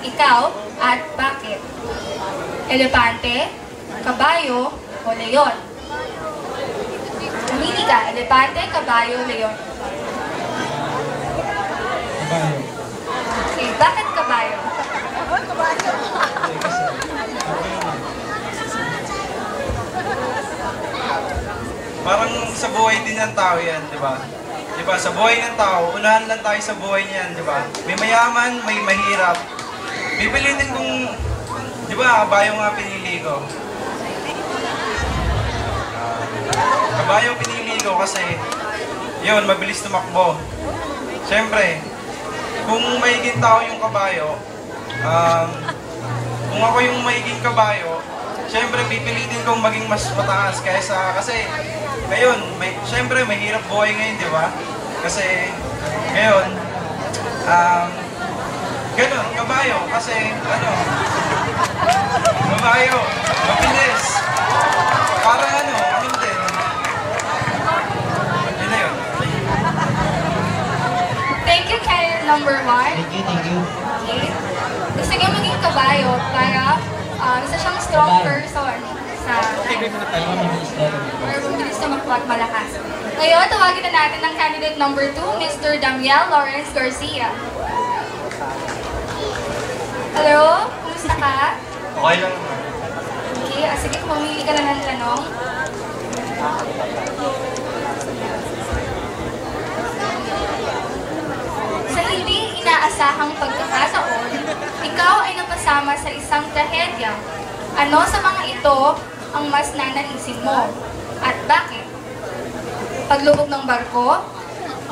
ikaw at bakit? Elepante, kabayo, o leyon? Mamili ka, elepante, kabayo, leyon. Kabayo. Okay, bakit kabayo? Parang sa buhay din ng tao yan, di ba? Di ba, sa buhay ng tao, unahan lang tayo sa buhay niyan, di ba? May mayaman, may mahirap. Pipilitin kong, di ba, kabayo nga pinili ko. Kabayo pinili ko kasi, yun, mabilis tumakbo. Siyempre, kung maiging tao yung kabayo, kung ako yung maiging kabayo, siyempre pipilitin kong maging mas mataas kaysa, kasi ngayon, siyempre mahirap buhay ngayon, di ba? Kasi ngayon, ganun, kabayo, kasi kabayo, mabilis. Parang amin din. Yun na yun. Thank you, candidate number 1. Thank you. Okay. Gusto niya maging kabayo para isa siyang strong person sa or mabilis na malakas. Ngayon, tawagin na natin ang candidate number 2, Mr. Damiel Lawrence Garcia. Hello? Kumusta ka? Okay lang. Okay, sige, pumili ka na ng tanong. Sa hindi inaasahang pagkakataon, ikaw ay napasama sa isang trahedya. Ano sa mga ito ang mas nanaisin mo? At bakit? Paglubog ng barko?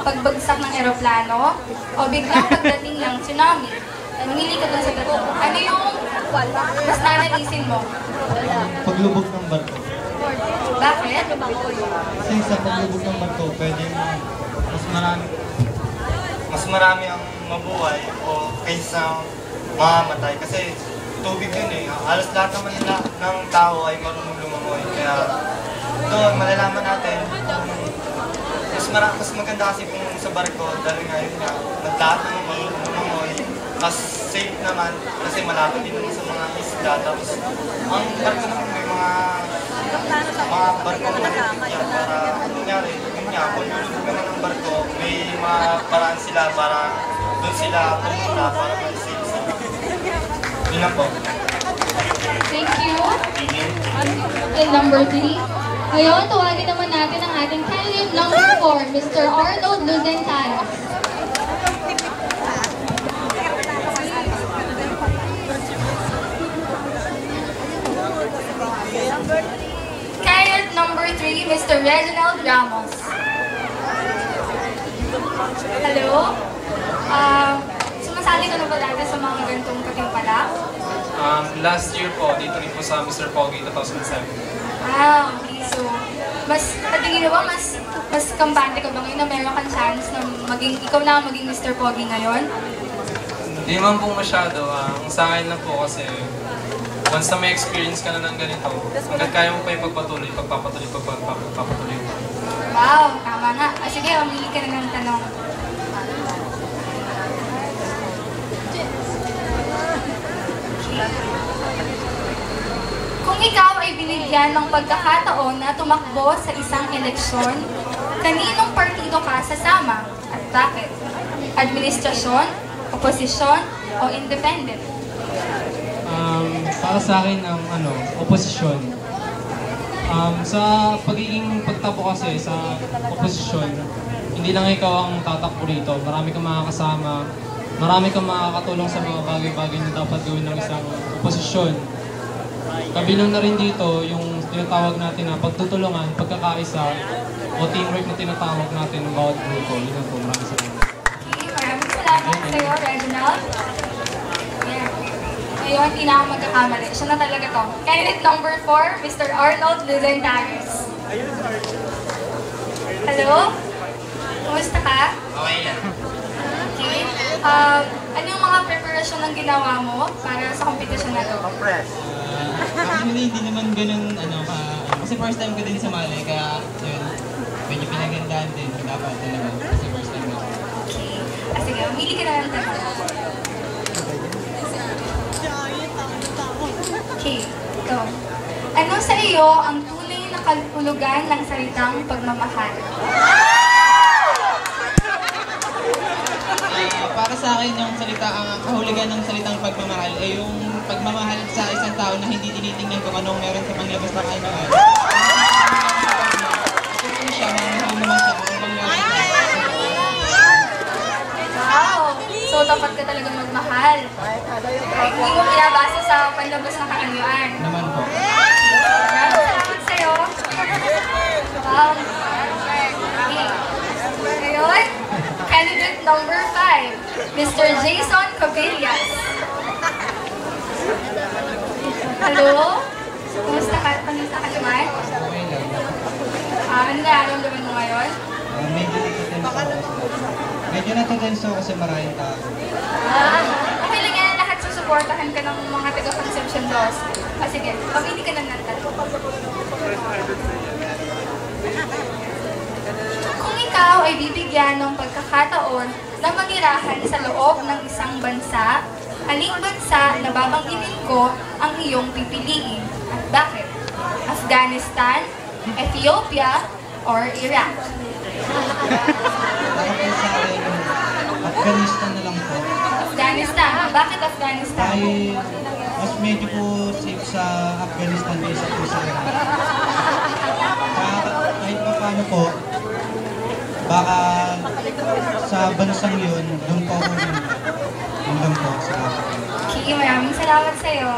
Pagbagsak ng eroplano? O biglang pagdating ng tsunami? Namili ka dun sa tatlo. Ano yung mas nanaisin mo? Paglubog ng barko. Bakit? Kasi sa paglubog ng barko, pwede mas marami ang mabuhay o kaysa mamamatay. Kasi tubig yun eh. Halos lahat naman ng tao ay marunong lumangoy. Kaya doon, malalaman natin mas maganda kasi kung sa barko, dahil nga yun nga, lahat naman marunong lumangoy. Mas safe naman kasi malapit din naman sa mga isla. Tapos ang barko naman may mga barko na yan para nangyari. Yun nga, kung lulubog naman ng barko, may mga paraan sila para doon sila pumunta para may safe sila. Yun lang po. Thank you. And number 3. Ngayon, tuwagin naman natin ang ating candidate number 4, Mr. Arnold Luzentanos. Candidate number 3, Mr. Reginald Ramos. Hello? Sumasali ka na ba dati sa mga ganitong katimpala? Last year po, dito rin po sa Mr. Pogi 2007. Okay. So, patingin mo ba, mas kampante ka ba ngayon na meron kang chance na ikaw na maging Mr. Pogi ngayon? Hindi man po masyado. Ang sa akin lang po kasi, once na may experience ka na ng ganito, hanggat kaya mo pa ipagpatuloy, pagpapatuloy. Wow, tama nga. Sige, umili ka na ng tanong. Kung ikaw ay binigyan ng pagkakataon na tumakbo sa isang eleksyon, kaninong partido ka sasama at bakit? Administrasyon, oposisyon, o independent? Para sa akin ang oposisyon. Sa pagiging pagtapo kasi sa oposisyon, hindi lang ikaw ang tatakbo rito. Marami kang makakasama, marami kang makakatulong sa mga bagay-bagay na dapat gawin ng isang oposisyon. Kabilang na rin dito yung tinatawag natin na pagtutulungan, pagkakaisa, o teamwork na tinatawag natin ng bawat grupo. Yun ang po, maraming salamat. Okay, maraming salamat sa iyo, Reginald. Yeah. Ngayon, hindi na ako magkakamali. Siya na talaga to. Candidate number 4, Mr. Arnold Luzentanos. Hello? Kumusta ka? Okay lang. Okay. Ano yung mga preparasyon ng ginawa mo para sa kompetisyon na to? Actually, hindi naman ganun, kasi first time ko din sumali, kaya yun, medyo pinagandaan din, dapat talaga, kasi first time ko. Okay. Sige, umili ka na ng tanong. iyo ang tunay na kahulugan ng salitang pagmamahal? Para sa akin, yung ang kahulugan ng salitang pagmamahal ay yung pagmamahal sa isang tao na hindi tinitingnan kung anong meron sa panglabas ng kanyang. Kung siya, mahal naman siya kung anong meron sa Wow! So, tapat ka talagang magmahal. Hindi mo pinabasa sa panlabas ng kaanyuan. naman po. Maraming salamat sa'yo. Wow. Okay. Ngayon, candidate number 5, Mr. Jason Cabillas. Hello? Kumusta ka? Kumusta ka naman? Okay lang. Ano nararamdaman mo ngayon? Medyo natatenso kasi maraming tao. Okay lang yan. Lahat susuportahan ka ng mga taga-conception laws. Sige, pamili ka ng nagtanong. Kung ikaw ay bibigyan ng pagkakataon na manirahan sa loob ng isang bansa, aling bansa na babanggitin ko ang iyong pipiliin? At bakit? Afghanistan, Ethiopia, or Iraq? Para po sa akin, Afghanistan na lang po. Afghanistan. Bakit Afghanistan? Dahil mas medyo po safe sa Afghanistan kaysa po sa Iraq. Kahit pa paano po, baka sa bansang yun, doon po ako hanggang po sa Okay, maraming salamat sa'yo.